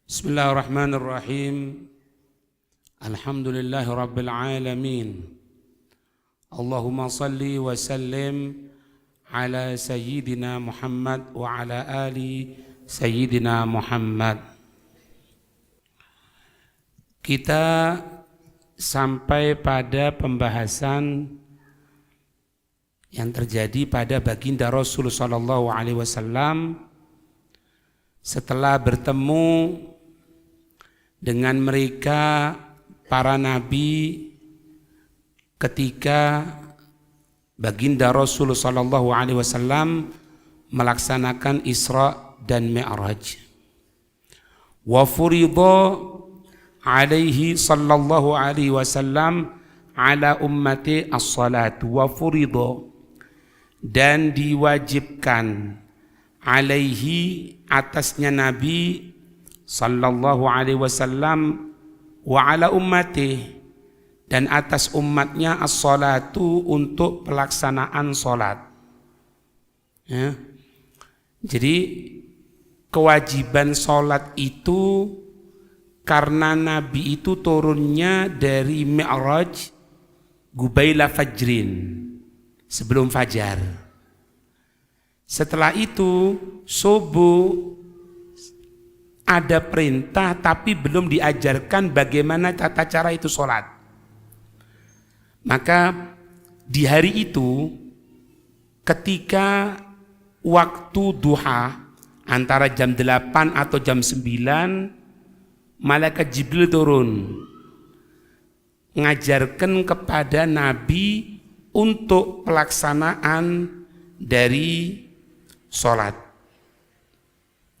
Bismillahirrahmanirrahim. Alhamdulillahi rabbil alamin. Allahumma salli wa sallim ala sayyidina Muhammad wa ala ali sayyidina Muhammad. Kita sampai pada pembahasan yang terjadi pada baginda Rasul sallallahu alaihi wasallam setelah bertemu dengan mereka para nabi ketika baginda Rasul sallallahu alaihi wasallam melaksanakan Isra dan Mi'raj. Wa furidha alaihi sallallahu alaihi wasallam ala ummati as-salat wa furidha, dan diwajibkan alaihi atasnya Nabi sallallahu alaihi wasallam wa ala ummati, dan atas umatnya as-salatu untuk pelaksanaan salat. Ya. Jadi kewajiban salat itu karena Nabi itu turunnya dari Mi'raj gubaila fajrin, sebelum fajar. Setelah itu subuh ada perintah tapi belum diajarkan bagaimana tata cara itu sholat. Maka di hari itu ketika waktu duha antara jam 8 atau jam 9, malaikat Jibril turun ngajarkan kepada Nabi untuk pelaksanaan dari sholat,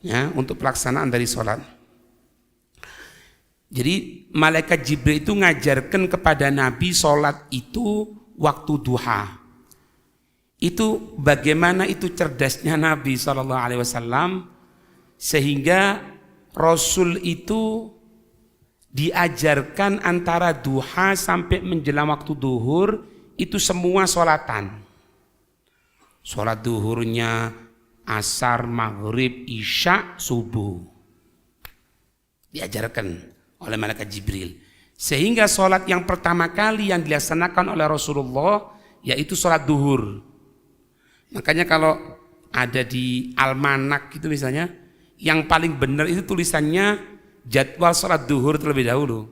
ya, untuk pelaksanaan dari sholat. Jadi malaikat Jibril itu ngajarkan kepada Nabi sholat itu waktu duha. Itu bagaimana itu cerdasnya Nabi SAW, sehingga Rasul itu diajarkan antara duha sampai menjelang waktu duhur itu semua sholatan. Sholat duhurnya asar, maghrib, isya, subuh diajarkan oleh malaikat Jibril. Sehingga sholat yang pertama kali yang dilaksanakan oleh Rasulullah yaitu sholat duhur. Makanya kalau ada di almanak itu misalnya, yang paling benar itu tulisannya jadwal sholat duhur terlebih dahulu.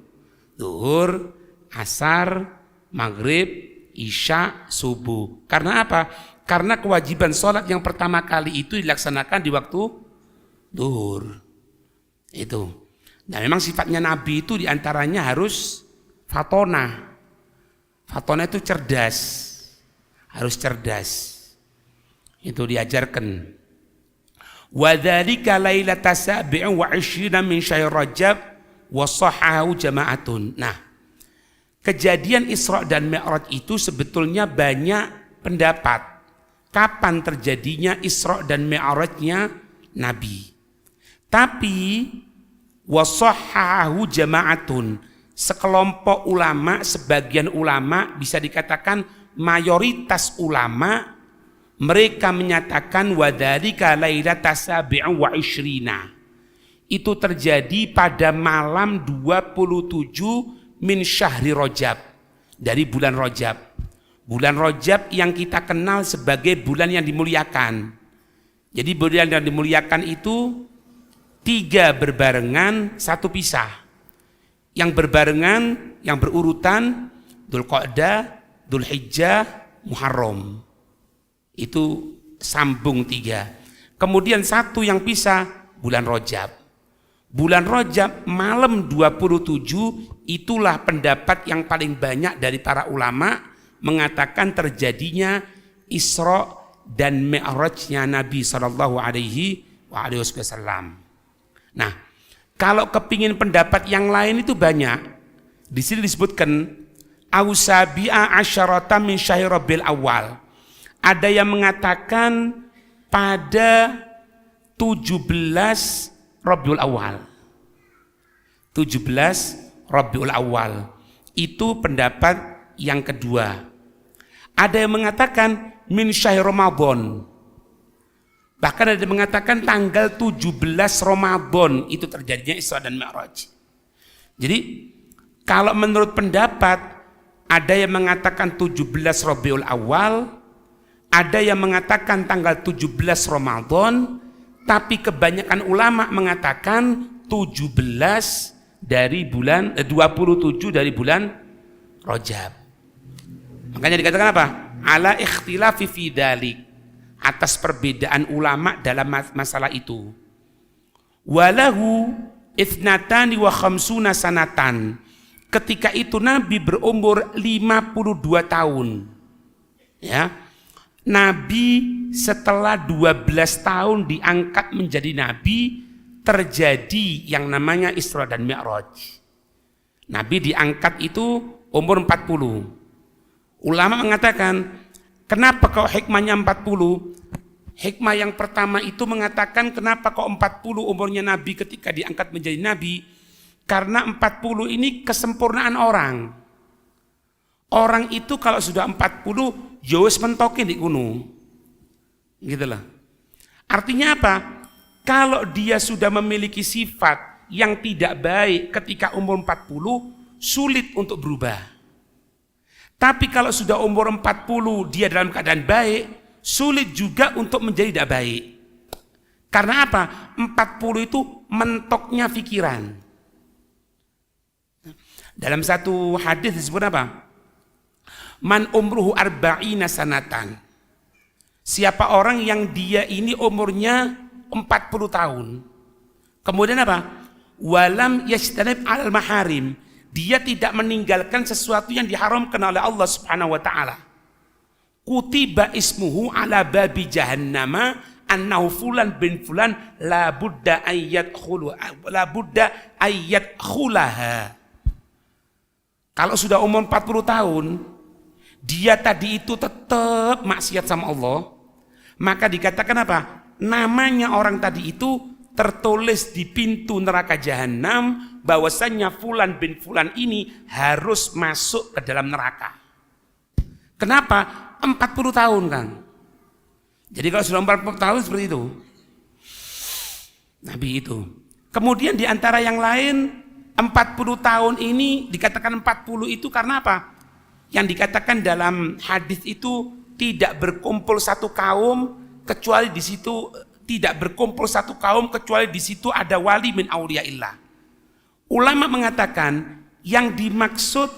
Duhur, asar, maghrib, isya, subuh. Karena apa? Karena kewajiban sholat yang pertama kali itu dilaksanakan di waktu duhur. Itu. Nah memang sifatnya Nabi itu diantaranya harus fatona. Fatona itu cerdas. Harus cerdas. Itu diajarkan. Wa dzalika lailata sabi'in wa 'ishrina min syahr Rajab wa sahhahu jama'atun. Nah, kejadian Isra dan Mi'raj itu sebetulnya banyak pendapat kapan terjadinya Isra dan Mi'rajnya Nabi. Tapi wasahhahu jama'atun, sekelompok ulama, sebagian ulama, bisa dikatakan mayoritas ulama, mereka menyatakan wadzalika lailata sabi'in wa 'ishrina. Itu terjadi pada malam 27 min syahri Rajab, dari bulan Rajab. Bulan Rajab yang kita kenal sebagai bulan yang dimuliakan. Jadi bulan yang dimuliakan itu 3 berbarengan, 1 pisah. Yang berbarengan, yang berurutan Dzulqa'dah, Dzulhijjah, Muharram. Itu sambung 3. Kemudian 1 yang pisah, bulan Rajab. Bulan Rajab malam 27, itulah pendapat yang paling banyak dari para ulama mengatakan terjadinya Isra dan Mi'rajnya Nabi sallallahu alaihi wasallam. Nah, kalau kepingin pendapat yang lain itu banyak. Di sini disebutkan ausabi'a asyarata min syahr Rabiul Awal. Ada yang mengatakan pada 17 Rabiul Awal. 17 Rabiul Awal. Itu pendapat yang kedua. Ada yang mengatakan min syahr Ramadan. Bahkan ada yang mengatakan tanggal 17 Ramadan itu terjadinya Isra dan Mi'raj. Jadi kalau menurut pendapat ada yang mengatakan 17 Rabiul Awal, ada yang mengatakan tanggal 17 Ramadan, tapi kebanyakan ulama mengatakan 17 dari bulan 27 dari bulan Rajab. Makanya dikatakan apa? Ala ikhtilafi fi dzalik, atas perbedaan ulama dalam masalah itu. Walahu ithnatani wa khamsuna sanatan. Ketika itu Nabi berumur 52 tahun. Ya. Nabi setelah 12 tahun diangkat menjadi nabi, terjadi yang namanya Isra dan Mi'raj. Nabi diangkat itu umur 40. Ulama mengatakan, kenapa kok hikmahnya 40? Hikmah yang pertama itu mengatakan kenapa kok 40 umurnya Nabi ketika diangkat menjadi Nabi? Karena 40 ini kesempurnaan orang. Orang itu kalau sudah 40, yowes mentokin di gunung. Gitu lah. Artinya apa? Kalau dia sudah memiliki sifat yang tidak baik ketika umur 40, sulit untuk berubah. Tapi kalau sudah umur 40 dia dalam keadaan baik, sulit juga untuk menjadi tidak baik. Karena apa? 40 itu mentoknya pikiran. Dalam satu hadis disebut apa? Man umruhu arba'ina sanatan. Siapa orang yang dia ini umurnya 40 tahun. Kemudian apa? Walam yajtanib al maharim. Dia tidak meninggalkan sesuatu yang diharamkan oleh Allah Subhanahu wa taala. Kutiba ismuhu ala babi jahannama annahu fulan bin fulan la budda ayyat khulaha. Kalau sudah umur 40 tahun, dia tadi itu tetap maksiat sama Allah, maka dikatakan apa? Namanya orang tadi itu tertulis di pintu neraka jahanam bahwasannya fulan bin fulan ini harus masuk ke dalam neraka. Kenapa? 40 tahun kan. Jadi kalau sudah 40 tahun seperti itu. Nabi itu. Kemudian di antara yang lain 40 tahun ini dikatakan 40 itu karena apa? Yang dikatakan dalam hadis itu tidak berkumpul satu kaum kecuali di situ ada wali min auliyaillah. Ulama mengatakan yang dimaksud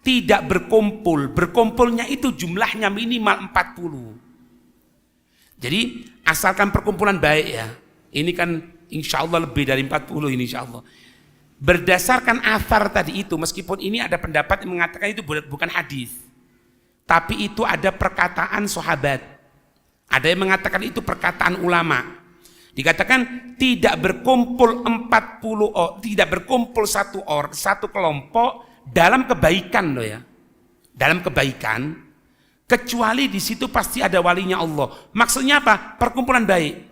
tidak berkumpul, berkumpulnya itu jumlahnya minimal 40. Jadi asalkan perkumpulan baik ya. Ini kan insya Allah lebih dari 40 ini insya Allah. Berdasarkan athar tadi itu, meskipun ini ada pendapat yang mengatakan itu bukan hadis, tapi itu ada perkataan sahabat. Ada yang mengatakan itu perkataan ulama. Dikatakan tidak berkumpul 40 tidak berkumpul satu kelompok dalam kebaikan loh ya. Dalam kebaikan kecuali di situ pasti ada walinya Allah. Maksudnya apa? Perkumpulan baik.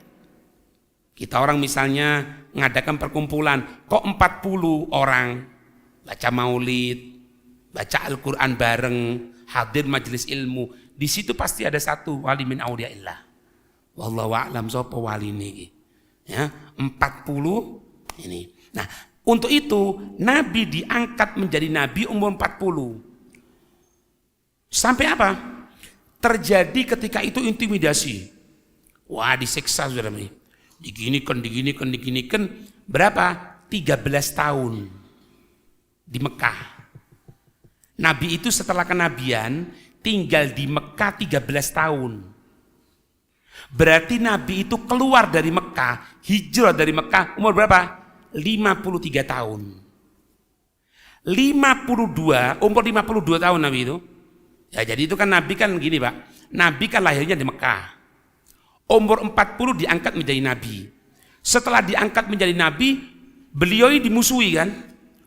Kita orang misalnya mengadakan perkumpulan, kok 40 orang baca maulid, baca Al-Quran bareng, hadir majelis ilmu, di situ pasti ada satu wali min auliyaillah. Wallahu a'lam sapa wali ini. Ya, 40 ini. Nah, untuk itu Nabi diangkat menjadi nabi umur 40. Sampai apa? Terjadi ketika itu intimidasi. Wah, disiksa saudara ini. Diginikan berapa? 13 tahun di Mekah. Nabi itu setelah kenabian tinggal di Mekah 13 tahun. Berarti Nabi itu keluar dari Mekah, hijrah dari Mekah umur berapa? 53 tahun. umur 52 tahun Nabi itu. Ya jadi itu kan Nabi kan gini Pak. Nabi kan lahirnya di Mekah. Umur 40 diangkat menjadi nabi. Setelah diangkat menjadi nabi, beliau ini dimusuhi kan?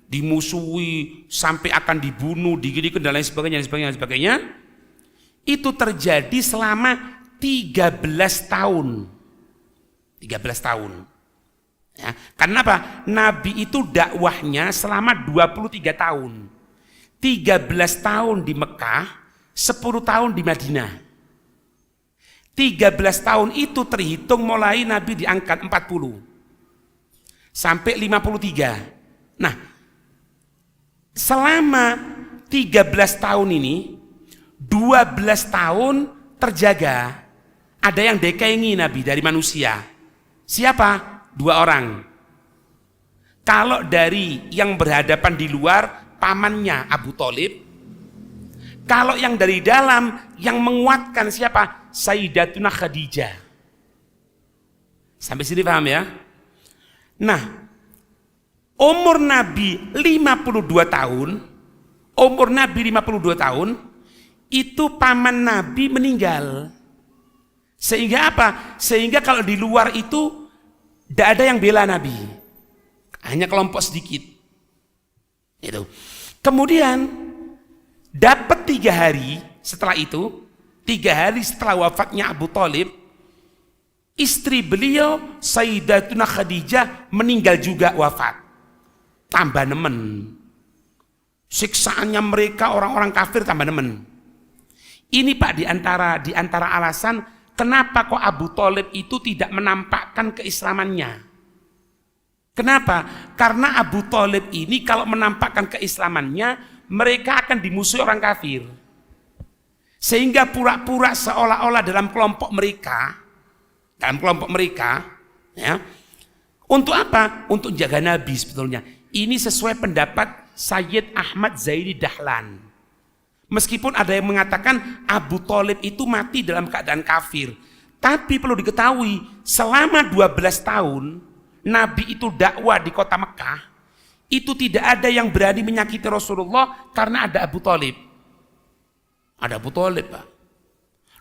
Dimusuhi sampai akan dibunuh, diginikan dan lain sebagainya. Itu terjadi selama 13 tahun. 13 tahun. Ya, karena apa? Nabi itu dakwahnya selama 23 tahun. 13 tahun di Mekah, 10 tahun di Madinah. 13 tahun itu terhitung mulai Nabi diangkat 40 sampai 53. Nah, selama 13 tahun ini 12 tahun terjaga. Ada yang dekengi Nabi dari manusia. Siapa? 2 orang. Kalau dari yang berhadapan di luar, pamannya Abu Thalib. Kalau yang dari dalam, yang menguatkan siapa? Sayyidatuna Khadijah. Sampai sini paham ya? Nah, umur Nabi 52 tahun, umur Nabi 52 tahun, itu paman Nabi meninggal. Sehingga apa? Sehingga kalau di luar itu tidak ada yang bela Nabi, hanya kelompok sedikit. Itu. Kemudian dapat 3 hari setelah itu, 3 hari setelah wafatnya Abu Thalib, istri beliau Sayyidatuna Khadijah meninggal juga, wafat. Tambah nemen. Siksaannya mereka orang-orang kafir tambah nemen. Ini Pak di antara alasan kenapa kok Abu Thalib itu tidak menampakkan keislamannya. Kenapa? Karena Abu Thalib ini kalau menampakkan keislamannya, mereka akan dimusuhi orang kafir. Sehingga pura-pura seolah-olah dalam kelompok mereka, ya, untuk apa? Untuk jaga Nabi sebetulnya. Ini sesuai pendapat Sayyid Ahmad Zaini Dahlan. Meskipun ada yang mengatakan Abu Thalib itu mati dalam keadaan kafir, tapi perlu diketahui selama 12 tahun Nabi itu dakwah di kota Mekah, itu tidak ada yang berani menyakiti Rasulullah karena ada Abu Thalib. Ada Abu Thalib, Pak.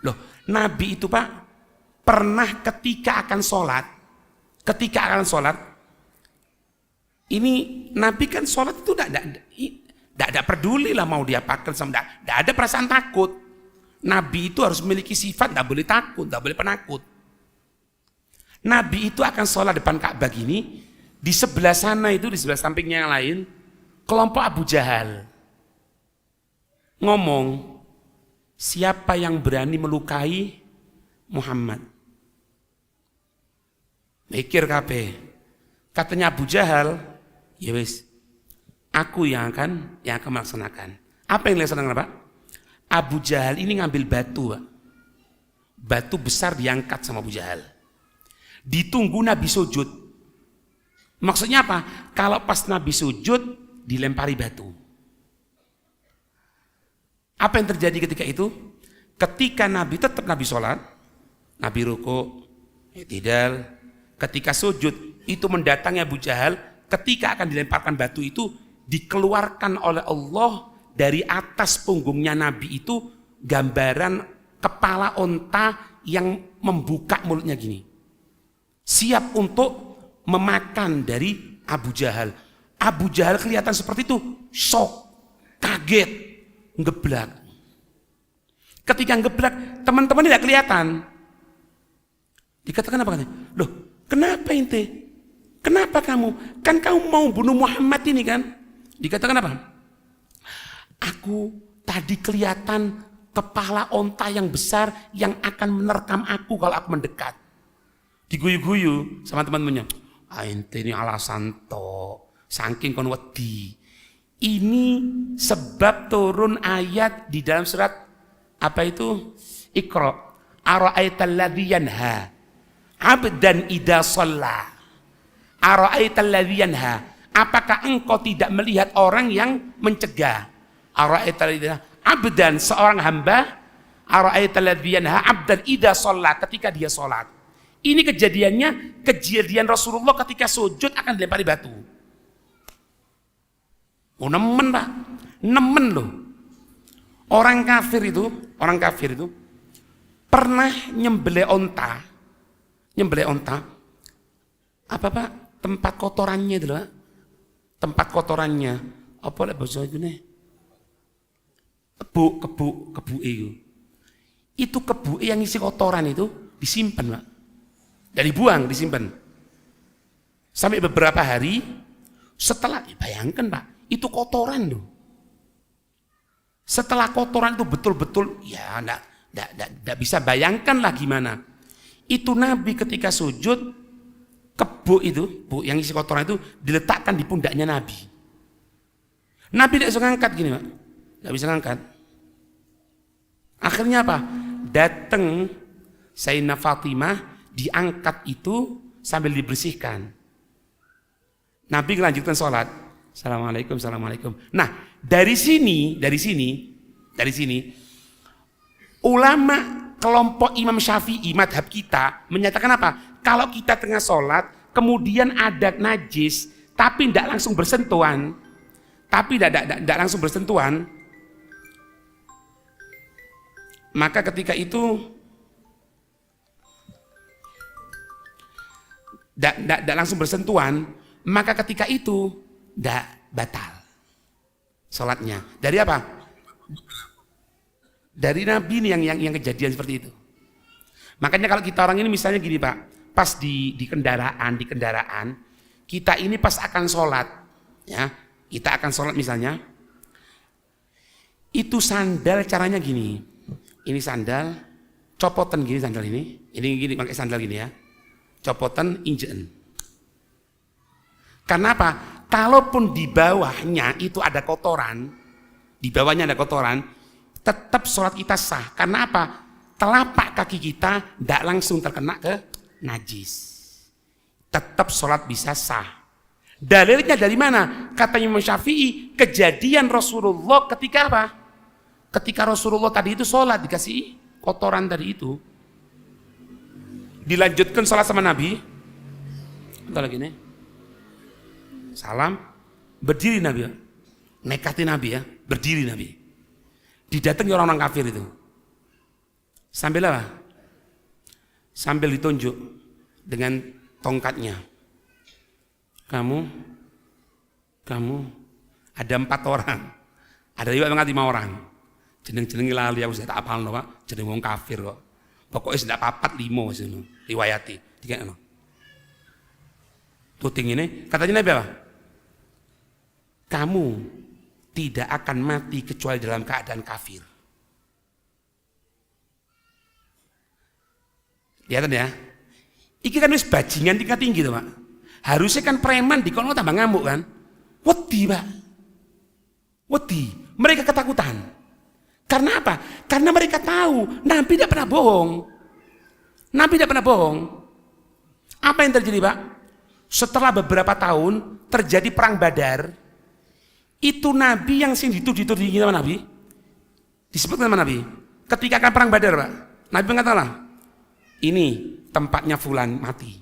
Loh, Nabi itu Pak pernah ketika akan sholat, ini Nabi kan sholat itu tidak ada peduli lah mau diapakan sama, tidak ada perasaan takut. Nabi itu harus memiliki sifat tidak boleh takut, tidak boleh penakut. Nabi itu akan sholat depan Ka'bah gini, di sebelah sana itu, di sebelah sampingnya yang lain, kelompok Abu Jahal ngomong, siapa yang berani melukai Muhammad? Mikir kabeh. Katanya Abu Jahal, ya wis, aku yang akan melaksanakan. Apa yang dilaksanakan Pak? Abu Jahal ini ngambil batu, Pak. Batu besar diangkat sama Abu Jahal. Ditunggu Nabi sujud. Maksudnya apa? Kalau pas Nabi sujud, dilempari batu. Apa yang terjadi ketika itu? Ketika Nabi sholat, Nabi ruku, i'tidal, ketika sujud, itu mendatangi Abu Jahal, ketika akan dilemparkan batu itu, dikeluarkan oleh Allah dari atas punggungnya Nabi itu gambaran kepala onta yang membuka mulutnya gini, siap untuk memakan dari Abu Jahal. Abu Jahal kelihatan seperti itu, shock, kaget, ngeblak. Ketika ngeblak, teman-teman tidak kelihatan. Dikatakan apa katanya? Loh, kenapa ente? Kenapa kamu? Kan kamu mau bunuh Muhammad ini kan? Dikatakan apa? Aku tadi kelihatan kepala onta yang besar yang akan menerkam aku kalau aku mendekat. Diguyu-guyu sama teman-temannya. Ente ini alasan toh, saking kon wedi. Ini sebab turun ayat di dalam surat apa itu? Iqra. Ara'aital ladzi yanha 'abdan idza shalla. Ara'aital ladzi yanha. Apakah engkau tidak melihat orang yang mencegah? Ara'aital ladzi yanha 'abdan, seorang hamba. Ara'aital ladzi yanha 'abdan idza shalla, ketika dia salat. Ini kejadian Rasulullah ketika sujud akan dilempari batu. Oh, nemen Pak, nemen loh. Orang kafir itu pernah nyembelih onta. Apa Pak? Tempat kotorannya itu loh. Tempat kotorannya. Apa lah bahasa itu nih? Kebu itu. Itu kebu yang isi kotoran itu disimpan Pak. Dari buang disimpan. Sampai beberapa hari setelah, bayangkan Pak, itu kotoran loh. Setelah kotoran itu betul-betul ya enggak Tidak bisa bayangkanlah gimana. Itu Nabi ketika sujud, kebo itu, bu yang isi kotoran itu diletakkan di pundaknya Nabi. Nabi tidak bisa ngangkat gini, Pak. Tidak bisa ngangkat. Akhirnya apa? Datang Sayyidah Fatimah, diangkat itu sambil dibersihkan. Nabi melanjutkan sholat. Assalamualaikum, assalamualaikum. Nah, dari sini, ulama kelompok Imam Syafi'i, madhab kita menyatakan apa? Kalau kita tengah sholat, kemudian ada najis, tapi tidak langsung bersentuhan, maka ketika itu tidak langsung bersentuhan, maka ketika itu tidak batal sholatnya. Dari apa? Dari Nabi ini yang kejadian seperti itu. Makanya kalau kita orang ini misalnya gini Pak, pas di kendaraan, kita ini pas akan sholat, ya, kita akan sholat misalnya, itu sandal caranya gini, ini sandal, copotan gini sandal ini gini pakai sandal gini ya, copotan injek. Karena apa? Kalaupun di bawahnya itu ada kotoran, tetap sholat kita sah. Karena apa? Telapak kaki kita tidak langsung terkena ke najis. Tetap sholat bisa sah. Dalilnya dari mana? Kata Imam Syafi'i, kejadian Rasulullah ketika apa? Ketika Rasulullah tadi itu sholat, dikasih kotoran tadi itu. Dilanjutkan sholat sama Nabi. Entah lagi nih. Salam, berdiri Nabi ya. Nekati Nabi ya, berdiri Nabi. Didatangi orang-orang kafir itu. Sambil apa? Sambil ditunjuk dengan tongkatnya. Kamu ada 4 orang. Ada juga 5 orang. Jeneng-jeneng lali aku sudah tak apal no, Pak. Jeneng wong kafir kok. Pokoknya sudah 4, 5 sini riwayati. Dikene. Tuting ini katanya Nabi apa? Kamu tidak akan mati kecuali dalam keadaan kafir. Lihat ya. Iki kan wis bajingan tingkat tinggi tuh, Pak. Harusnya kan preman di kono tambah ngamuk kan. Wedi, Pak. Wedi. Mereka ketakutan. Karena apa? Karena mereka tahu Nabi tidak pernah bohong. Apa yang terjadi, Pak? Setelah beberapa tahun terjadi perang Badar. Itu Nabi yang sing dituduh-tuduh sama Nabi. Disebut sama Nabi. Ketika akan perang Badar, Pak. Nabi mengatakan, ini tempatnya fulan mati.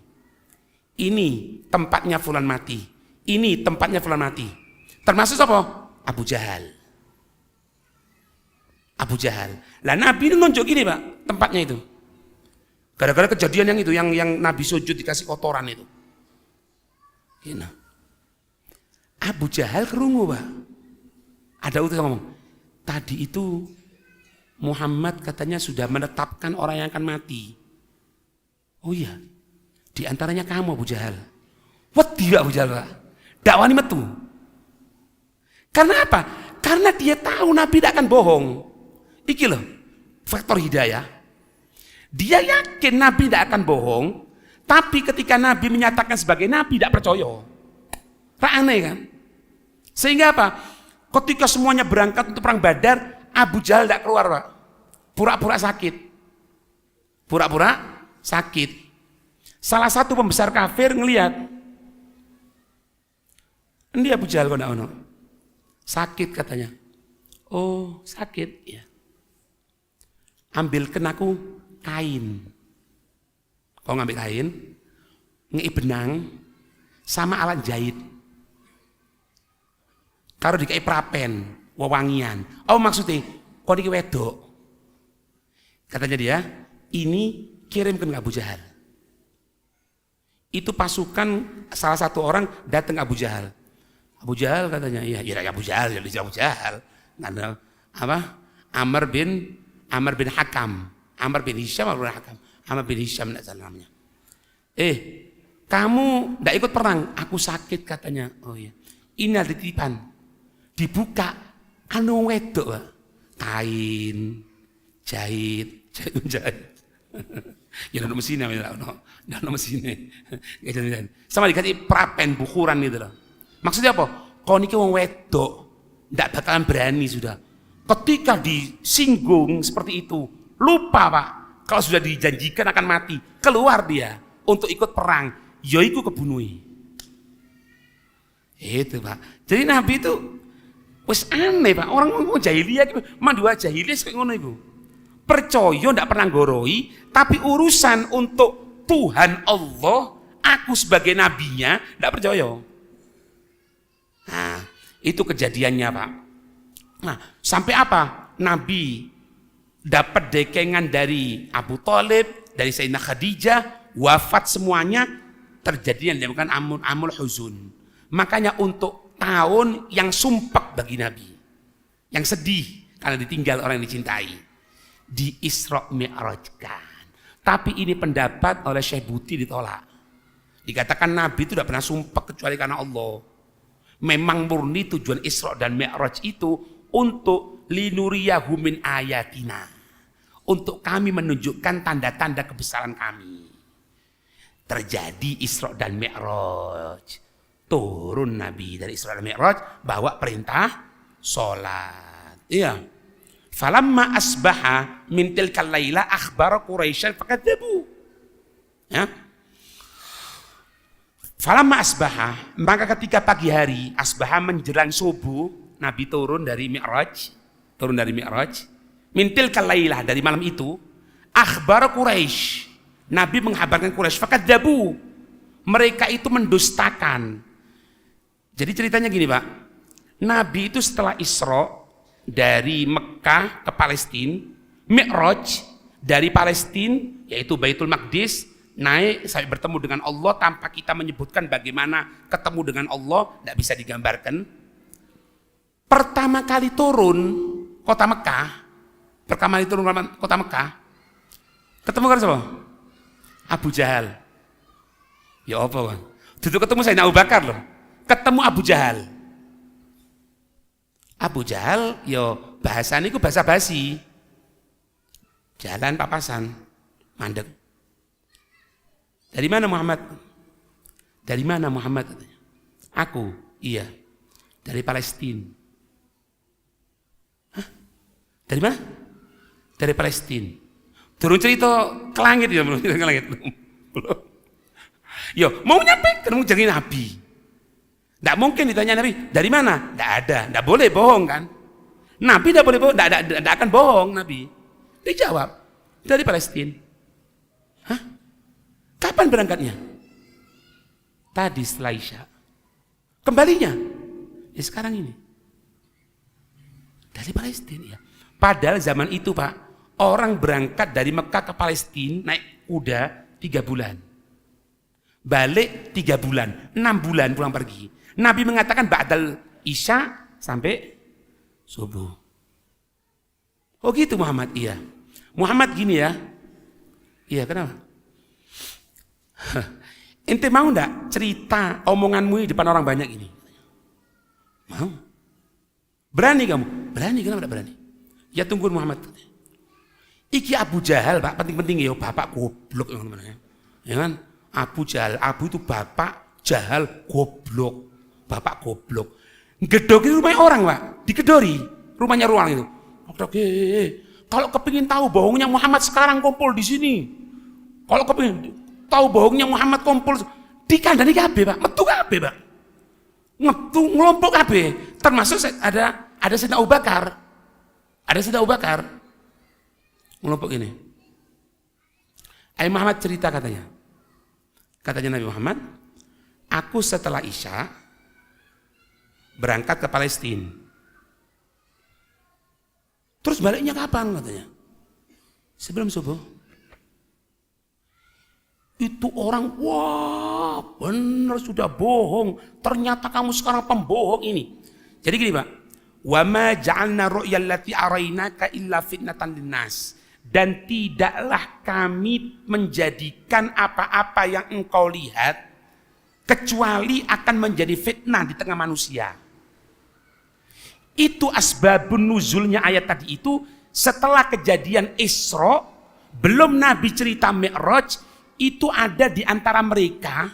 Ini tempatnya fulan mati. Ini tempatnya fulan mati. Termasuk apa? Abu Jahal. Lah Nabi ini nunjuk gini Pak, tempatnya itu. Gara-gara kejadian yang itu, yang Nabi sujud dikasih kotoran itu. Gini. Abu Jahal kerungu Pak. Ada utusan ngomong, tadi itu Muhammad katanya sudah menetapkan orang yang akan mati. Oh iya, di antaranya kamu Abu Jahal. Wedi Abu Jahal Pak. Dakwani metu. Karena apa? Karena dia tahu Nabi tidak akan bohong. Iki loh, faktor hidayah. Dia yakin Nabi tidak akan bohong, tapi ketika Nabi menyatakan sebagai Nabi tidak percaya. Aneh kan? Sehingga apa? Ketika semuanya berangkat untuk perang Badar, Abu Jahal tidak keluar Pak. Pura-pura sakit. Salah satu pembesar kafir ngelihat, ini Abu Jahal kok tidak ono. Sakit katanya. Oh sakit ya. Ambilkan aku kain. Kau ngambil kain, ngei benang sama alat jahit. Taruh di kayak prapen, wewangian. Oh maksudnya, kau ini wedok. Katanya dia, ini kirimkan ke Abu Jahal. Itu pasukan salah satu orang datang ke Abu Jahal. Abu Jahal katanya, iya Abu Jahal, jadi Abu Jahal. Ada apa? Amr bin Hakam, Amr bin Hisham, Amr bin Hisham namanya. Kamu tidak ikut perang? Aku sakit katanya. Oh iya. Ini ada titipan. Dibuka, anu wedok, kain, jahit, Jahit. Ya ada mesinnya, ada mesinnya. Sama dikasih prapen bukuran gitu loh. Maksudnya apa? Kau niki wong wedok, ndak bakalan berani sudah. Ketika disinggung seperti itu, lupa Pak. Kalau sudah dijanjikan akan mati, keluar dia untuk ikut perang, yaiku kebunuhi. Itu Pak. Jadi Nabi itu wis aneh Pak. Orang ngomong jahiliyah, mandua jahiliyah kayak ngono iku. Percaya ndak pernah goroi, tapi urusan untuk Tuhan Allah, aku sebagai nabinya ndak percaya. Nah, itu kejadiannya Pak. Nah, sampai apa? Nabi dapat dekengan dari Abu Thalib, dari Sayyidina Khadijah, wafat semuanya, terjadi yang dinamakan amul huzun. Makanya untuk tahun yang sumpek bagi Nabi, yang sedih karena ditinggal orang yang dicintai, di Isra Mi'rajkan. Tapi ini pendapat oleh Syekh Buti ditolak. Dikatakan Nabi itu tidak pernah sumpek kecuali karena Allah. Memang murni tujuan Isra dan Mi'raj itu untuk linuriyahu min ayatina, untuk kami menunjukkan tanda-tanda kebesaran kami. Terjadi Isra dan Mi'raj, turun Nabi dari Isra dan Mi'raj, bawa perintah sholat. Iya. Falamma asbaha min tilkal laila akhbara Quraisyan fakadzabu. Ya. Falamma asbaha, maka ketika pagi hari, asbaha menjelang subuh, Nabi turun dari Mi'raj, min tilkal laila, dari malam itu, akhbara Quraisy, Nabi menghabarkan Quraisy, fakadzabu, mereka itu mendustakan. Jadi ceritanya gini Pak, Nabi itu setelah Isra dari Mekah ke Palestina, Mi'raj dari Palestina yaitu Baitul Maqdis, naik sampai bertemu dengan Allah tanpa kita menyebutkan bagaimana ketemu dengan Allah, tidak bisa digambarkan. Pertama kali turun kota Mekah, ketemu kan siapa? Abu Jahal. Ya apa Bang? Duduk ketemu Sayyidina Abu Bakar loh. Ketemu Abu Jahal. Abu Jahal, yo bahasanya itu bahasa basi. Jalan papasan, mandek. Dari mana Muhammad? Dari mana Muhammad? Aku, iya. Dari Palestina. Hah? Dari mana? Dari Palestina. Turun cerita ke langit ya, belum ke langit. Belum. Yo, mau nyampe ketemu jadi Nabi. Tidak mungkin ditanya Nabi, dari mana? Tidak ada, tidak boleh bohong kan? Nabi tidak boleh bohong, tidak akan bohong Nabi. Dijawab, dari Palestina. Hah? Kapan berangkatnya? Tadi setelah Isya. Kembalinya? Ya sekarang ini. Dari Palestina ya. Padahal zaman itu Pak, orang berangkat dari Mekah ke Palestina naik kuda 3 bulan. Balik 3 bulan, 6 bulan pulang pergi. Nabi mengatakan ba'dal Isya sampai subuh. Oh gitu Muhammad, iya. Muhammad gini ya. Iya, kenapa? Ente mau enggak cerita omonganmu di depan orang banyak ini? Mau? Berani kamu? Berani, kenapa enggak berani? Ya tunggu Muhammad. Iki Abu Jahal Pak, penting-penting ya, bapak goblok yang namanya. Ya kan? Abu Jahal, Abu itu bapak, Jahal goblok. Bapak goblok. Gedoki rumahnya orang Pak, digedori rumahnya ruang itu. Kalau kepingin tahu bohongnya Muhammad sekarang kumpul di sini. Kalau kepingin tahu bohongnya Muhammad kumpul di kandani KB Pak, metu KB Pak. Ngelompok KB, termasuk ada Sayyidina Abu Bakar. Ada Sayyidina Abu Bakar. Ngelompok ini. Ayah Muhammad cerita katanya. Katanya Nabi Muhammad, aku setelah Isya berangkat ke Palestina. Terus baliknya kapan katanya? Sebelum subuh. Itu orang, wah benar sudah bohong. Ternyata kamu sekarang pembohong ini. Jadi gini Pak, wa ma ja'alna ru'yal lati arainaka illa fitnatan linnas. Dan tidaklah kami menjadikan apa-apa yang engkau lihat kecuali akan menjadi fitnah di tengah manusia. Itu asbabun nuzulnya ayat tadi itu setelah kejadian Isra Belum Nabi cerita Mi'raj, itu ada di antara mereka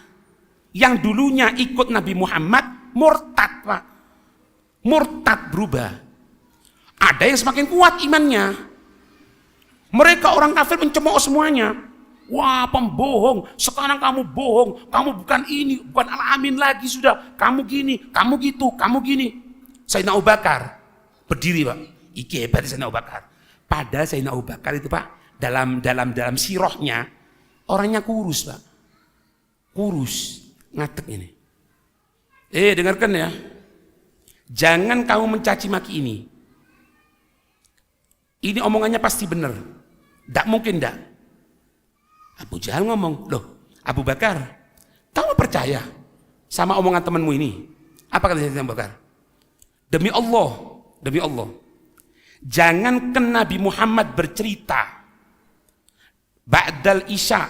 yang dulunya ikut Nabi Muhammad murtad, Pak. Murtad, berubah. Ada yang semakin kuat imannya. Mereka orang kafir mencemooh semuanya. Wah, pembohong, sekarang kamu bohong, kamu bukan ini, bukan Al-Amin lagi sudah, kamu gini, kamu gitu, kamu gini. Sayyidina Abu Bakar berdiri, Pak. Iki hebat Sayyidina Abu Bakar. Padahal Sayyidina Abu Bakar itu, Pak, dalam sirahnya orangnya kurus, Pak. Kurus, ngadeg ini. Dengarkan ya. Jangan kamu mencaci maki ini. Ini omongannya pasti benar. Tidak mungkin tidak. Abu Jahal ngomong, loh Abu Bakar, kamu percaya sama omongan temanmu ini? Apa kata Sayyidina Abu Bakar? Demi Allah, jangankan Nabi Muhammad bercerita ba'dal isya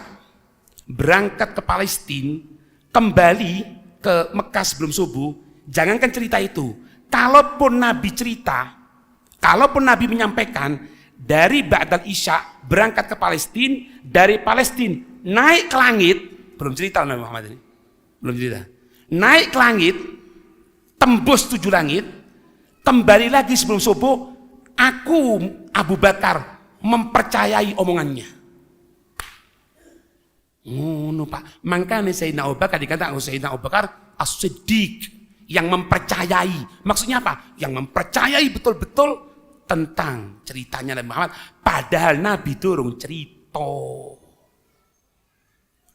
berangkat ke Palestina, kembali ke Mekah sebelum subuh, jangankan cerita itu. Kalaupun Nabi cerita, kalaupun Nabi menyampaikan dari ba'dal isya berangkat ke Palestina, dari Palestina naik ke langit, belum cerita Nabi Muhammad ini, belum cerita. Naik ke langit, tembus 7 langit, kembali lagi sebelum subuh, aku Abu Bakar mempercayai omongannya. Ngono, Pak. Makanya Sayyidina Abu Bakar dikatakan Sayyidina Abu Bakar as-siddiq, yang mempercayai. Maksudnya apa? Yang mempercayai betul-betul tentang ceritanya Nabi Muhammad, padahal Nabi durung cerita.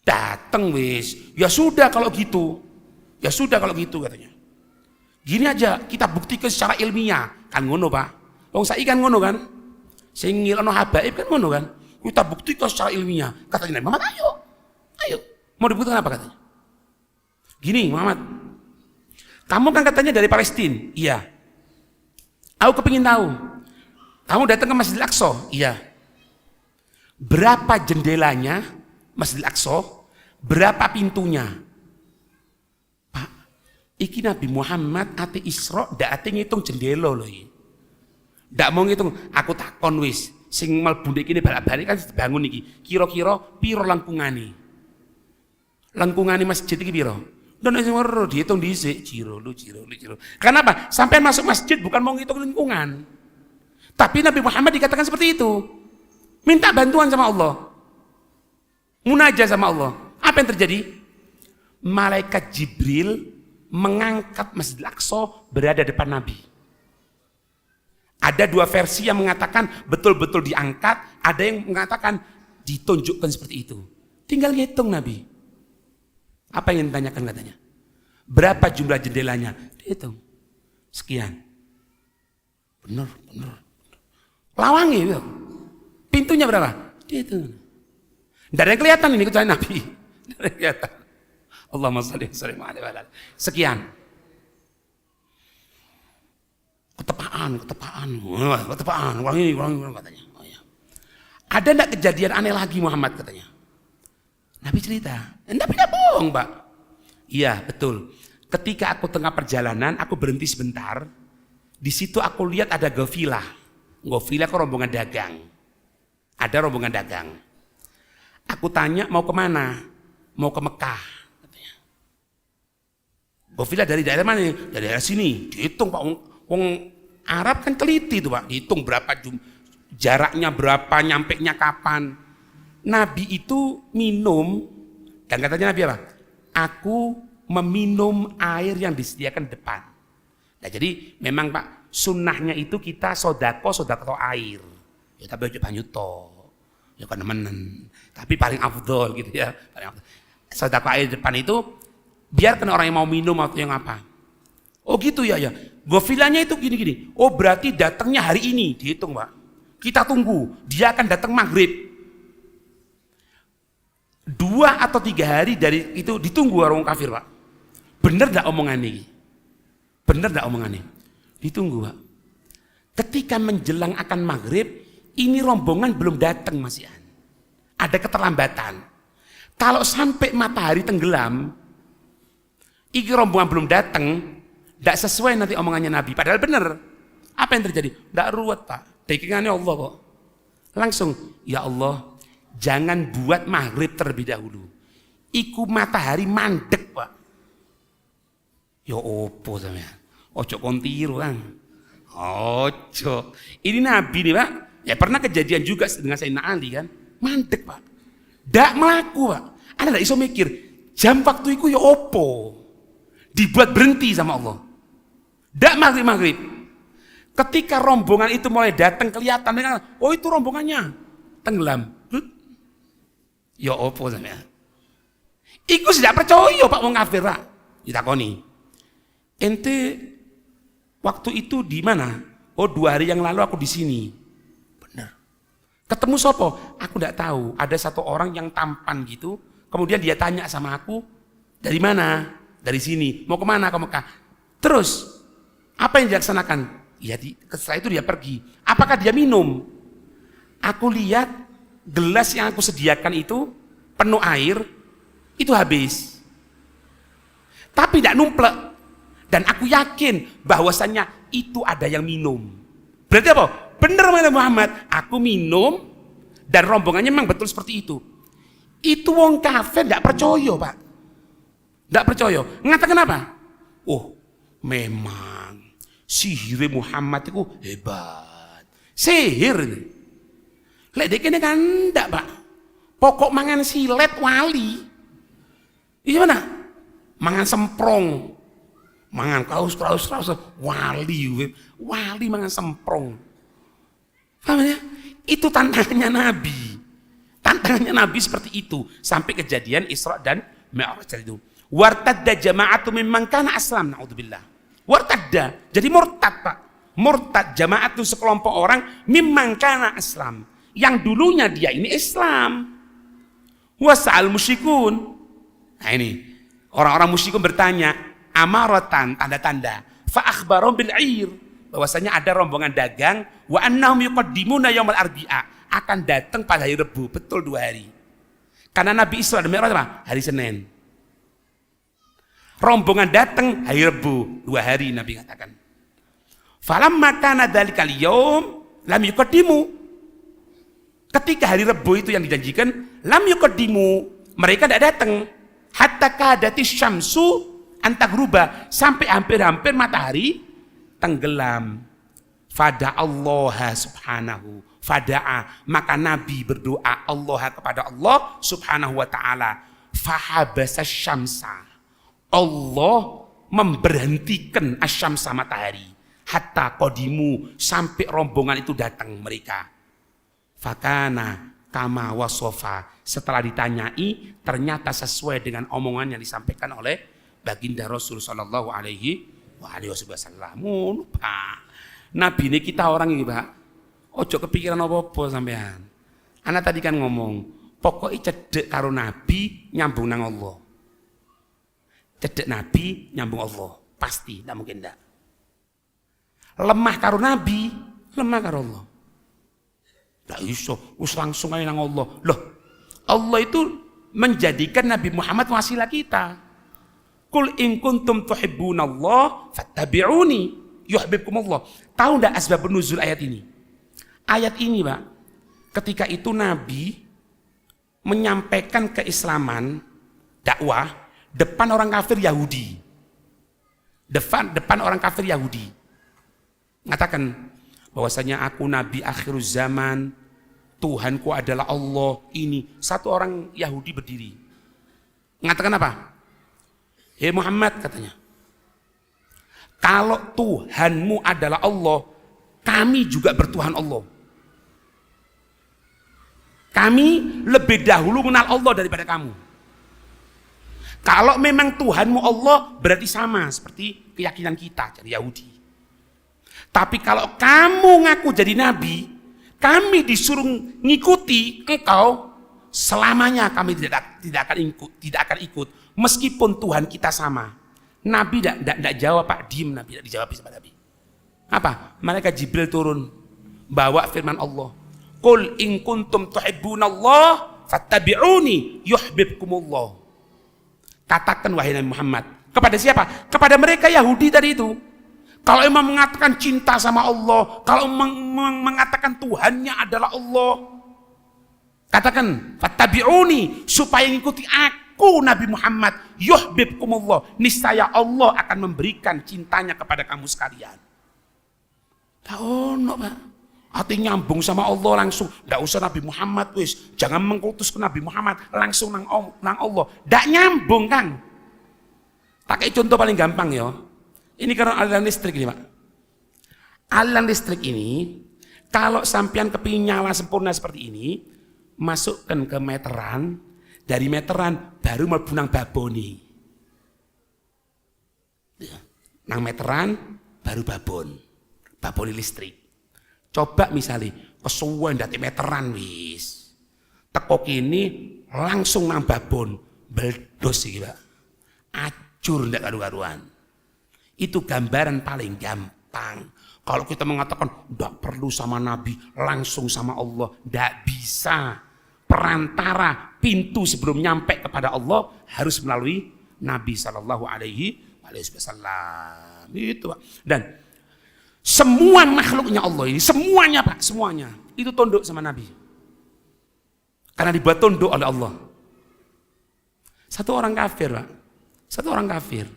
Dateng wis, ya sudah kalau gitu, katanya. Gini aja kita buktikan secara ilmiah, kan ngono, Pak. Wong saiki kan ngono kan, sing ngilano habaib kan ngono kan. Kita buktikan secara ilmiah, katanya Nabi Muhammad, ayo, mau dibuktikan apa katanya? Gini Muhammad, kamu kan katanya dari Palestina, iya. Aku kepingin tahu, kamu datang ke Masjidil Aqsa, iya. Berapa jendelanya Masjidil Aqsa? Berapa pintunya? Pak, iki Nabi Muhammad ate Isra ndak ate ngitung jendela lho iki. Ndak mau ngitung, aku takon wis, sing mlebu iki balak-balik kan bangun iki. Kira-kira piro langkungane? Langkungane masjid iki piro? Dan wis weruh dihitung dhisik, jiro. Kenapa? Sampai masuk masjid bukan mau ngitung lingkungan. Tapi Nabi Muhammad dikatakan seperti itu. Minta bantuan sama Allah. Munajat sama Allah. Apa yang terjadi? Malaikat Jibril mengangkat Masjidil Aqsa berada depan Nabi. Ada 2 versi yang mengatakan betul-betul diangkat, ada yang mengatakan ditunjukkan seperti itu. Tinggal ngitung Nabi. Apa yang ditanyakan katanya? Berapa jumlah jendelanya? Dihitung. Sekian. Benar. Lawangi itu. Pintunya berapa? Dihitung. Tidak ada yang kelihatan ini kecuali Nabi. Tidak ada yang kelihatan. Allahumma shalli wa sallim alaihi wa sallam. Sekian. Ketepaan. Orang ini katanya. Oh, ya. Ada enggak kejadian aneh lagi Muhammad katanya? Nabi cerita. Nabi tidak bohong, Pak. Iya, betul. Ketika aku tengah perjalanan, aku berhenti sebentar. Di situ aku lihat ada gafilah. Gafilah ke rombongan dagang. Ada rombongan dagang. Aku tanya mau kemana? Mau ke Mekah. Katanya. Gafilah dari daerah mana? Dari daerah sini. Dihitung, Pak. Wong Arab kan teliti tuh, Pak. Dihitung berapa jaraknya berapa, nyampenya kapan. Nabi itu minum, dan katanya Nabi apa? Aku meminum air yang disediakan depan. Nah, jadi memang Pak, sunnahnya itu kita sodako air. Ya tapi aja banyu to. Ya kan temenan. Tapi paling afdol gitu ya. Sodako air depan itu biarkan orang yang mau minum atau yang apa. Oh gitu ya. Gofilanya itu gini. Oh berarti datangnya hari ini, dihitung Pak. Kita tunggu, dia akan datang maghrib. 2 atau 3 hari dari itu ditunggu orang kafir, Pak. Bener enggak omongannya? Bener enggak omongannya? Ditunggu, Pak. Ketika menjelang akan maghrib, ini rombongan belum datang masih. Ada keterlambatan. Kalau sampai matahari tenggelam, ini rombongan belum datang, enggak sesuai nanti omongannya Nabi. Padahal bener. Apa yang terjadi? Enggak ruwet, Pak. Dekingannya Allah kok. Langsung, ya Allah, jangan buat maghrib terlebih dahulu. Iku matahari mandek, Pak. Ya opo sampean? Ojo kon tiru, Kang. Ojo. Ini Nabi nih, Pak. Ya pernah kejadian juga dengan Sayyidina Ali kan. Mandek, Pak. Ndak melaku, Pak. Anda ndak iso mikir, jam waktu iku ya opo? Dibuat berhenti sama Allah. Ndak maghrib. Ketika rombongan itu mulai datang kelihatan, oh itu rombongannya tenggelam. Ya opo sampean? Iku tidak percaya Pak wong kafir Pak. Ditakoni. Ente waktu itu di mana? Oh 2 hari yang lalu aku di sini. Benar. Ketemu sopo? Aku tidak tahu. Ada satu orang yang tampan gitu. Kemudian dia tanya sama aku, dari mana? Dari sini. Mau kemana kamu Mekah? Terus apa yang dilaksanakan? Ya, setelah itu dia pergi. Apakah dia minum? Aku lihat gelas yang aku sediakan itu penuh air, itu habis. Tapi tidak numplek. Dan aku yakin bahwasannya itu ada yang minum. Berarti apa? Benar Muhammad, aku minum dan rombongannya memang betul seperti itu. Itu wong kafir tidak percaya, Pak. Tidak percaya. Ngatakan apa? Oh, memang sihir Muhammad itu hebat. Sihir. Lek dek ini kan enggak, Pak. Pokok mangan silet wali. Iya mana? Mangan semprong. Mangan kaus wali. Wali mangan semprong. Paham ya? Itu tantangannya Nabi. Tantangannya Nabi seperti itu sampai kejadian Isra dan Mi'raj itu. Wartadda jama'atu mimman kana aslam, naudzubillah. Wartadda, jadi murtad Pak. Murtad jamaat itu sekelompok orang mimman kana aslam, yang dulunya dia ini Islam. Wasa'al musyrikun. Nah ini orang-orang musyrikun bertanya, amaratan, tanda-tanda. Fa akhbarum bil air, bahwasanya ada rombongan dagang wa annahum yuqaddimuna yaumal arbi'a, akan datang pada hari Rebu, betul 2 hari. Karena Nabi Isra dan Mi'raj apa? Hari Senin. Rombongan datang hari Rebu, 2 hari Nabi katakan. Falamma kana dzalikal yaum lam yuqaddimu. Ketika hari Rebu itu yang dijanjikan, lam yuqaddimu, mereka tidak datang. Hatta kadatis syamsu antagruba, sampai hampir-hampir matahari tenggelam. Fada Allah subhanahu, fada'a, maka Nabi berdoa Allah kepada Allah subhanahu wa ta'ala. Fahabasa syamsa, Allah memberhentikan asyamsa matahari, hatta qadimu, sampai rombongan itu datang mereka. Fakana kama wasofa, setelah ditanyai ternyata sesuai dengan omongan yang disampaikan oleh baginda Rasul sallallahu alaihi wasallam. Pak, Nabi ini kita orang ini Pak, ojo kepikiran apa-apa sampean. Anak tadi kan ngomong, pokoknya cedek karo Nabi nyambung nang Allah. Cedek Nabi nyambung Allah, pasti, tidak mungkin tidak. Lemah karo Nabi, lemah karo Allah. Tidak iso, langsung aja nang Allah. Loh, Allah itu menjadikan Nabi Muhammad wasilah kita. Qul in kuntum tuhibbunallah fattabi'uni yuhibbukumullah. Tahu tidak asbab nuzul ayat ini? Ayat ini Pak, ketika itu Nabi menyampaikan keislaman, dakwah depan orang kafir Yahudi. Depan orang kafir Yahudi. Mengatakan bahwasanya aku Nabi akhir zaman, Tuhanku adalah Allah ini. Satu orang Yahudi berdiri. Mengatakan apa? Hei Muhammad, katanya, kalau Tuhanmu adalah Allah, kami juga bertuhan Allah. Kami lebih dahulu mengenal Allah daripada kamu. Kalau memang Tuhanmu Allah, berarti sama seperti keyakinan kita dari Yahudi. Tapi kalau kamu ngaku jadi nabi, kami disuruh ngikuti engkau, selamanya kami tidak akan ikut meskipun Tuhan kita sama. Nabi tidak jawab Pak, diem Nabi, tidak dijawab sama Nabi. Apa? Malaikat Jibril turun bawa firman Allah. Qul in kuntum tuhibbunallah fattabi'uni yuhibbukumullah. Katakan wahai Nabi Muhammad, kepada siapa? Kepada mereka Yahudi tadi itu. Kalau emang mengatakan cinta sama Allah, kalau mengatakan Tuhannya adalah Allah, Katakan, fattabi'uni, supaya ngikuti aku Nabi Muhammad, yuhibbukumullah, niscaya Allah akan memberikan cintanya kepada kamu sekalian. Tak ono, Pak. Hati nyambung sama Allah langsung, ndak usah Nabi Muhammad wis, jangan mengkutus ke Nabi Muhammad, langsung nang Allah. Ndak nyambung, Kang. Tak kayak contoh paling gampang ya. Ini karena aliran listrik ini, Pak. Aliran listrik ini kalau sampean kepingin nyala sempurna seperti ini, masukkan ke meteran, dari meteran baru mlebu nang baboni. Ya. Nang meteran baru baboni listrik. Coba misalnya kesuwen dadi meteran wis. Teko kini langsung nang babon, meledos iki, Pak. Acur ndak karu-karuan. Itu gambaran paling gampang. Kalau kita mengatakan tidak perlu sama Nabi, langsung sama Allah, tidak bisa. Perantara pintu sebelum nyampe kepada Allah harus melalui Nabi Shallallahu Alaihi Wasallam. Itu, Pak. Dan semua makhluknya Allah ini, semuanya, Pak, semuanya itu tunduk sama Nabi. Karena dibuat tunduk oleh Allah. Satu orang kafir, Pak. Satu orang kafir.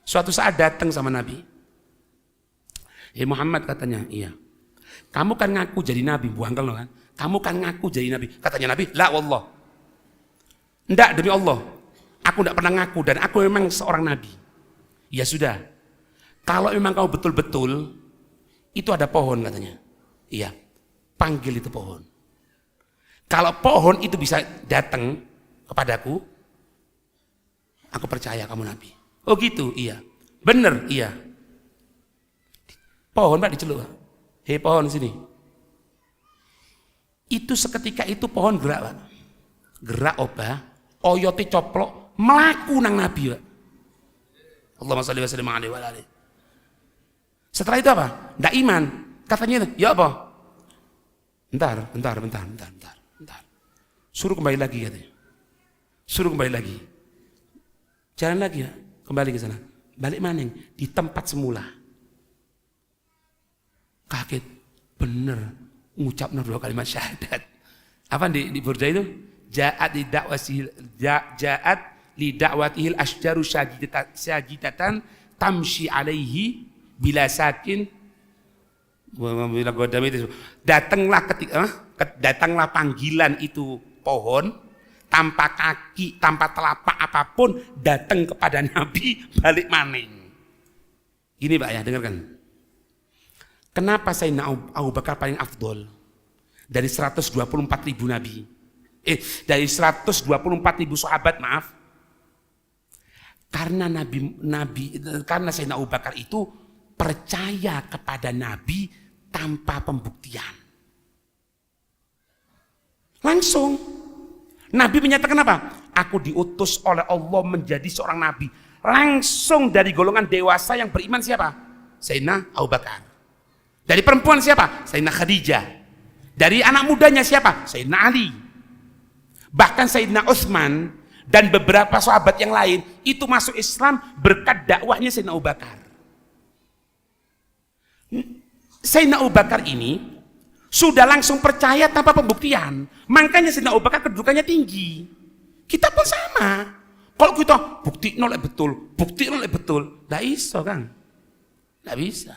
Suatu saat datang sama Nabi. Muhammad, katanya, iya. Kamu kan ngaku jadi Nabi, buangkel kan? Kamu kan ngaku jadi Nabi. Katanya Nabi, la wallah. Enggak, demi Allah. Aku enggak pernah ngaku dan aku memang seorang Nabi. Ya sudah. Kalau memang kamu betul-betul, itu ada pohon, katanya. Iya. Panggil itu pohon. Kalau pohon itu bisa datang kepadaku, aku percaya kamu Nabi. Oh gitu, iya. Bener, iya. Pohon, Pak, diceluk. Hei pohon sini. Itu seketika itu pohon gerak, Pak. Gerak obah, oyote coplok, melaku nang Nabi, Pak. Allahumma sholli wa sallim alaihi wa alihi. Setelah itu apa? Ndak iman. Katanya itu, ya apa? Bentar. Suruh kembali lagi, katanya. Suruh kembali lagi. Jalan lagi, ya. Kembali ke sana. Balik maning di tempat semula. Kaget, bener ngucap 2 kalimat syahadat. Apa di Burda itu? Ja'at li da'watihil asjaru syajidatan tamshi alaihi bila sakin bila godam itu. Datanglah panggilan itu pohon tanpa kaki, tanpa telapak apapun, datang kepada Nabi balik maning. Ini, Pak, ya, dengarkan. Kenapa Sayyidina Abu Bakar paling afdol dari 124.000 nabi? Dari 124.000 sahabat, maaf. Karena karena Sayyidina Abu Bakar itu percaya kepada Nabi tanpa pembuktian. Langsung Nabi menyatakan apa? Aku diutus oleh Allah menjadi seorang nabi. Langsung dari golongan dewasa yang beriman siapa? Sayyidina Abu Bakar. Dari perempuan siapa? Sayyidina Khadijah. Dari anak mudanya siapa? Sayyidina Ali. Bahkan Sayyidina Utsman dan beberapa sahabat yang lain itu masuk Islam berkat dakwahnya Sayyidina Abu Bakar. Sayyidina Abu Bakar ini sudah langsung percaya tanpa pembuktian. Makanya Sayyidina Abu Bakar kedudukannya tinggi. Kita pun sama. Kalau kita bukti nolak betul, nggak iso, Kang. Nggak bisa.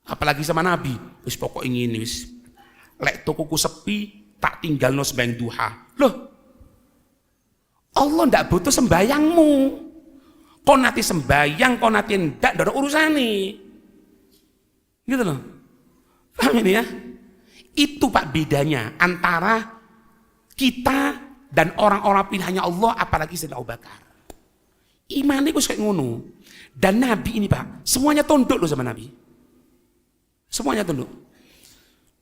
Apalagi sama Nabi, wis pokok ingin wis lek tokoku sepi tak tinggal no sembahyang duha. Loh, Allah ndak butuh sembayangmu. Kau nanti sembayang, kau nanti ndak ada urusan nih, gitu loh. Paham ini ya? Itu, Pak, bedanya antara kita dan orang-orang pilihannya Allah, apalagi Sayyidina Abu Bakar. Iman itu kayak ngono. Dan Nabi ini, Pak, semuanya tunduk loh sama Nabi. Semuanya tunduk.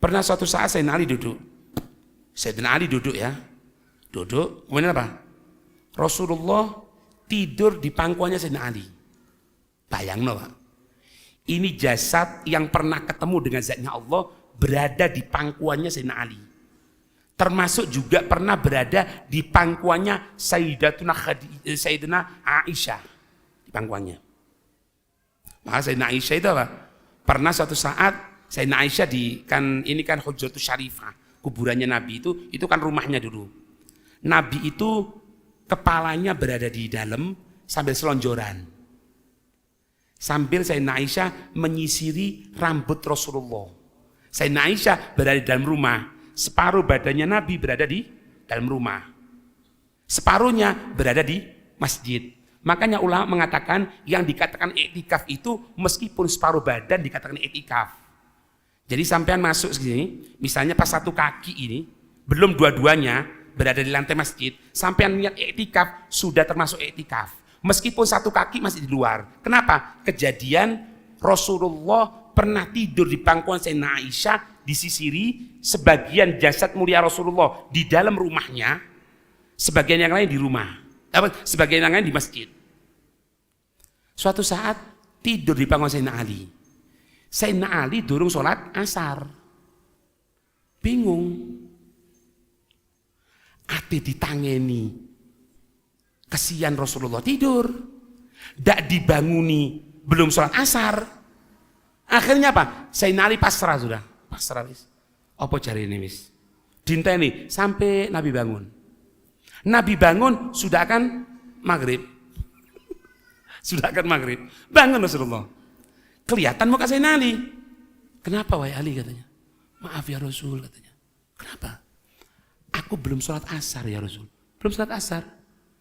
Pernah suatu saat Sayyidina Ali duduk ya. Duduk, kemudian apa? Rasulullah tidur di pangkuannya Sayyidina Ali. Bayangno, Pak. Ini jasad yang pernah ketemu dengan zatnya Allah berada di pangkuannya Sayyidina Ali. Termasuk juga pernah berada di pangkuannya Sayyidatina Aisyah. Di pangkuannya. Maka Sayyidina Aisyah itu apa? Pernah suatu saat Sayyidina Aisyah ini kan Hujjatus Syarifah, kuburannya Nabi itu kan rumahnya dulu. Nabi itu kepalanya berada di dalam sambil selonjoran. Sambil Sayyidina Aisyah menyisiri rambut Rasulullah. Sayyidina Aisyah berada di dalam rumah, separuh badannya Nabi berada di dalam rumah. Separuhnya berada di masjid. Makanya ulama mengatakan yang dikatakan iktikaf itu meskipun separuh badan dikatakan iktikaf. Jadi sampean masuk sini, misalnya pas satu kaki ini, belum dua-duanya berada di lantai masjid, sampean niat iktikaf sudah termasuk iktikaf. Meskipun satu kaki masih di luar. Kenapa? Kejadian Rasulullah pernah tidur di pangkuan Sayyidina Aisyah, disisiri sebagian jasad mulia Rasulullah di dalam rumahnya, sebagian yang lain di rumah. Sebagian yang lain di masjid. Suatu saat tidur di pangkuan Sayyidina Ali. Sayyidina Ali durung sholat asar. Bingung. Ate ditangeni. Kesian Rasulullah tidur. Dak dibanguni belum sholat asar. Akhirnya apa? Sayyidina Ali pasrah sudah. Pasrah wis. Apa cari ini wis? Dinteni sampai Nabi bangun. Nabi bangun sudah akan maghrib. Sudah akan maghrib. Bangun Rasulullah. Kelihatan muka Sayyidina Ali. Kenapa wahai Ali katanya? Maaf ya Rasul katanya. Kenapa? Aku belum sholat asar ya Rasul. Belum sholat asar.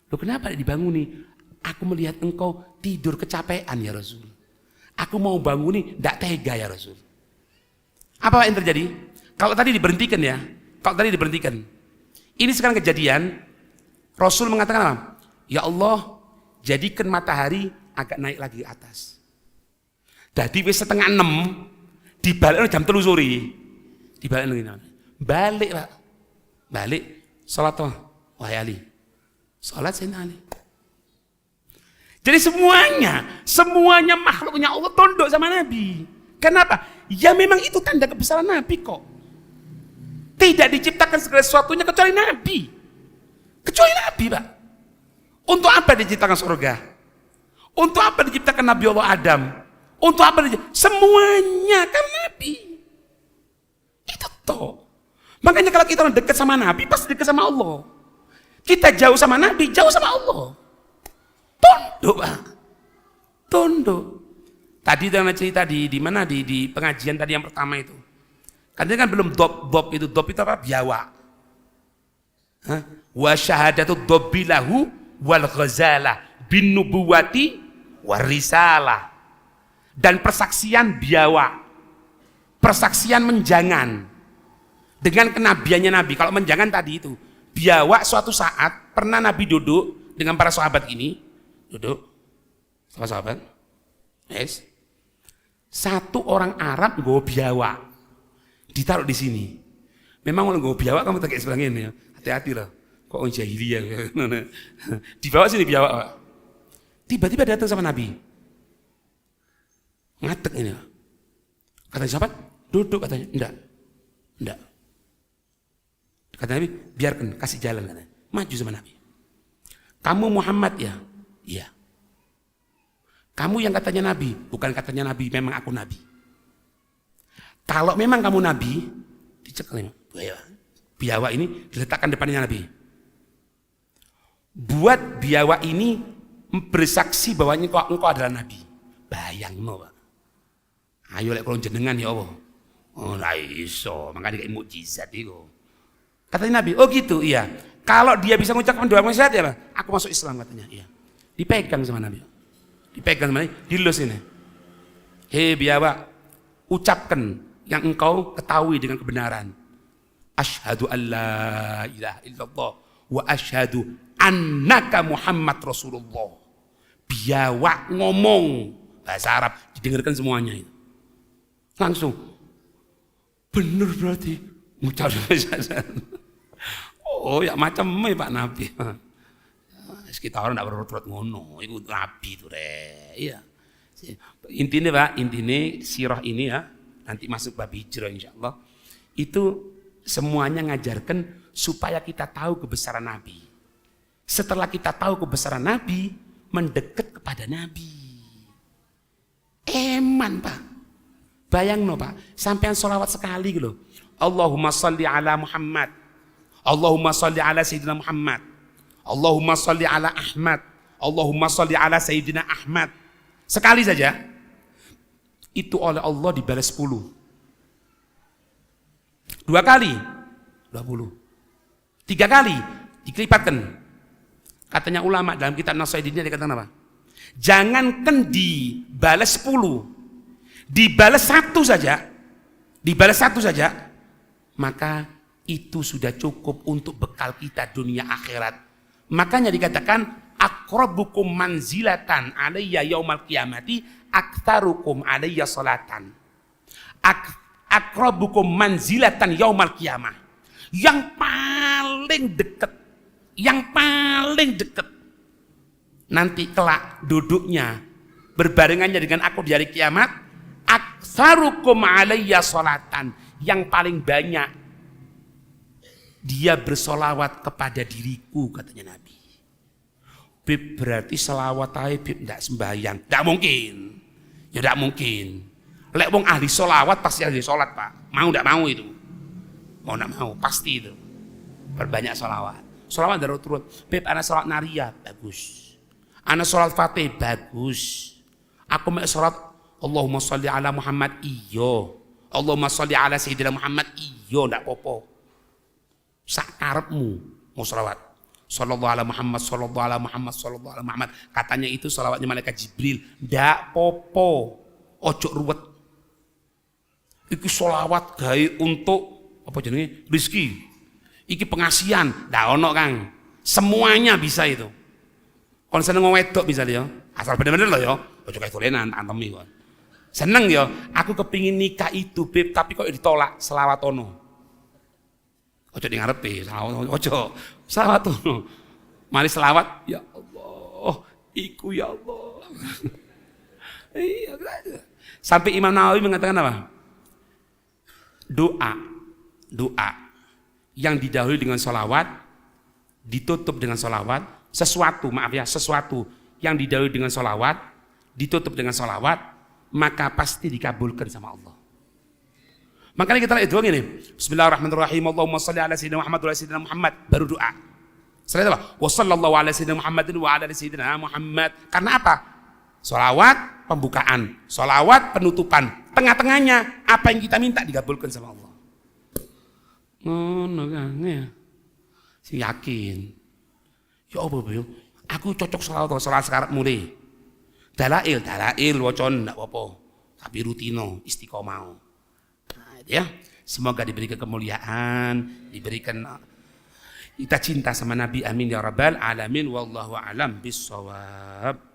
Loh kenapa dibanguni? Aku melihat engkau tidur kecapean ya Rasul. Aku mau banguni, tidak tega ya Rasul. Apa yang terjadi? Kalau tadi diberhentikan ya. Kalau tadi diberhentikan. Ini sekarang kejadian. Rasul mengatakan apa? Ya Allah, jadikan matahari agak naik lagi ke atas. Jadi wis 5:30 dibalik jam 3 sore. Dibalik balik Pak. Balik salat toh. Wahai Ali. Salat Sayyidina Ali. Jadi semuanya makhluknya Allah tunduk sama Nabi. Kenapa? Ya memang itu tanda kebesaran Nabi kok. Tidak diciptakan segala sesuatunya kecuali Nabi. Kecuali Nabi Pak. Untuk apa diciptakan surga? Untuk apa diciptakan Nabi Allah Adam? Untuk apa semuanya kan Nabi. Itu toh. Makanya kalau kita dekat sama Nabi pasti dekat sama Allah. Kita jauh sama Nabi, jauh sama Allah. Tunduk Pak. Tunduk. Tadi dengan cerita di mana di pengajian tadi yang pertama itu. Kan belum dob itu apa? Biawa. Wa syahadatu dobbilahu wal ghazalah bin nubuwati warisalah. Dan persaksian biawa. Persaksian menjangan. Dengan kenabiannya Nabi. Kalau menjangan tadi itu. Biawa suatu saat pernah Nabi duduk dengan para sahabat ini. Duduk. Sama sahabat. Yes. Satu orang Arab nggawa biawa. Ditaruh di sini. Memang kalau nggawa biawa kamu tegak sebelah ini ya. Hati-hati loh. Kok orang jahiliyah. Dibawa sini biawa Pak. Tiba-tiba datang sama Nabi. Ngatek ini. Kata sahabat, duduk katanya. Enggak. Kata Nabi, biarkan, kasih jalan katanya. Maju sama Nabi. Kamu Muhammad ya? Iya. Kamu yang katanya Nabi, bukan katanya Nabi, memang aku Nabi. Kalau memang kamu Nabi, dicekel biawa ini diletakkan depannya Nabi. Buat biawa ini bersaksi bahwa engkau adalah Nabi. Bayangno Pak. Ayo lek kalau jenengan ya Allah. Oh la iso, makanya kayak mukjizat itu. Katanya Nabi, oh gitu, iya. Kalau dia bisa mengucapkan doa nasihat ya Pak, aku masuk Islam katanya, iya. Dipegang sama Nabi. Dipegang sama Nabi, dilus ini. Hei biawa, ucapkan yang engkau ketahui dengan kebenaran. Asyhadu an la ilaha illallah wa asyhadu annaka Muhammad Rasulullah. Biawa ngomong bahasa Arab, didengarkan semuanya itu. Langsung bener berarti ngucap. Oh ya macam Pak Nabi. Kita orang tidak berurut-urut ngono, itu Nabi itu iya. Intinya Pak, intinya sirah ini ya, nanti masuk bab hijrah insyaallah. Itu semuanya ngajarkan supaya kita tahu kebesaran Nabi. Setelah kita tahu kebesaran Nabi, mendekat kepada Nabi. Eman Pak. Bayang no Pak, sampean sholawat sekali gitu loh. Allahumma salli ala Muhammad, Allahumma salli ala Sayyidina Muhammad, Allahumma salli ala Ahmad, Allahumma salli ala Sayyidina Ahmad. Sekali saja, itu oleh Allah dibalas 10. 2 kali, 20. 3 kali, dikelipatkan. Katanya ulama dalam kitab Nasaiddin dikatakan apa? Jangankan dibalas 10, dibalas 1 saja, maka itu sudah cukup untuk bekal kita dunia akhirat. Makanya dikatakan aqrabukum manzilatan alayya yaumal qiyamati aktsarukum alayya salatan. Aqrabukum manzilatan yaumal qiyamah. Yang paling dekat nanti kelak duduknya berbarengannya dengan aku di hari kiamat, aktsarukum alayya salatan. Yang paling banyak dia bersolawat kepada diriku, katanya Nabi. Bib, berarti selawat aja bib tidak sembahyang, tidak mungkin. Ya tidak mungkin. Lek wong ahli solawat pasti ahli solat, Pak. Mau tidak mau itu. Mau tidak mau pasti itu. Perbanyak solawat. Solawat dari turun. Bib, anak solat nariyah bagus. Anak solat fatih bagus. Aku mau solat Allahumma sholli ala Muhammad, iyo. Allahumma sholli ala Sayyidina Muhammad, iyo, ndak apa-apa. Sak karepmu mau sholawat. Sallallahu ala Muhammad, sallallahu ala Muhammad, sallallahu ala Muhammad. Katanya itu sholawatnya malaikat Jibril. Ndak apa-apa. Ojo ruwet. Iki sholawat gawe untuk apa jenenge? Rizki. Iki pengasihan. Ndak ono, Kang. Semuanya bisa itu. Kon seneng wong wedok bisa ya. Asal bener-bener loh ya. Ojo kayak dolenan antemi kok. Seneng ya, aku kepingin nikah itu, Beb, tapi kok ditolak, selawat ono. Ojo di ngarepe, selawat ono. Mari selawat, ya Allah, iku ya Allah. Iya, sampai Imam Nawawi mengatakan apa? Doa yang didahului dengan selawat, ditutup dengan selawat, sesuatu yang didahului dengan selawat, ditutup dengan selawat, maka pasti dikabulkan sama Allah. Makanya kita lihat doa ini. Bismillahirrahmanirrahim. Allahumma shalli ala sayyidina Muhammad wa ala sayyidina Muhammad, baru doa. Setelah itu apa? Wa sallallahu ala sayyidina Muhammadin wa ala sayyidina Muhammad. Karena apa? Sholawat pembukaan, sholawat penutupan. Tengah-tengahnya apa yang kita minta dikabulkan sama Allah. Ngono kan ya. Si yakin. Ya Allah, aku cocok sholawat sekarang mulai. Dalail wacon enggak apa-apa, tapi rutino istiqomah. Nah, ya, semoga diberikan kemuliaan, diberikan kita cinta sama Nabi, amin ya rabbal alamin, wallahu alam bissawab.